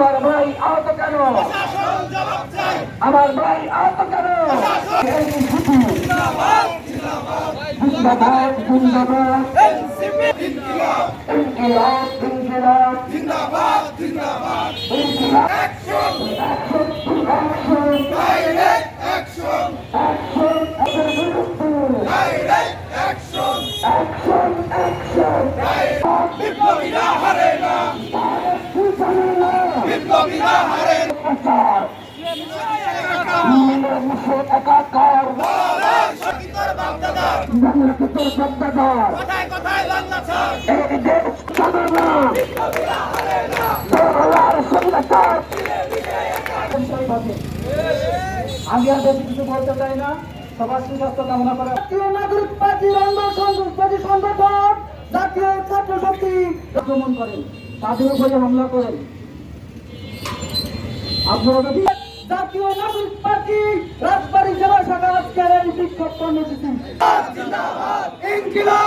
আমার ভাই আহত কেন? আমার ভাই আহত কেন? জিন্দাবাদ জিন্দাবাদ ইনকিলাব ইনকিলাব জিন্দাবাদ জিন্দাবাদ ইনকিলাব action action direct action action direct action action action বিপ্লবীরা হারে না বিপ্লবীরা হারে না একাকার শক্তির বাগদাদার বাংলাদেশের বাগদাদার কথায় কথায় বাংলা ছাড় এই দেশ চলে না বিপ্লবীরা হারে না বাংলার স্বাধীনতার আমি আর বেশি কিছু বলতে চাই না। সবার সুস্বাস্থ্য কামনা করে জাতীয় নাগরিক পার্টির আন্দোলন সংগঠন জাতীয় ছাত্র শক্তি আক্রমণ করেন, তাদের উপরে হামলা করেন। আপনারা যদি জাতীয় নাগরিক পার্টি রাজবাড়ী জেলা শাখা আজকের এই বিক্ষোভ কর্মসূচি জিন্দাবাদ ইনকিলাব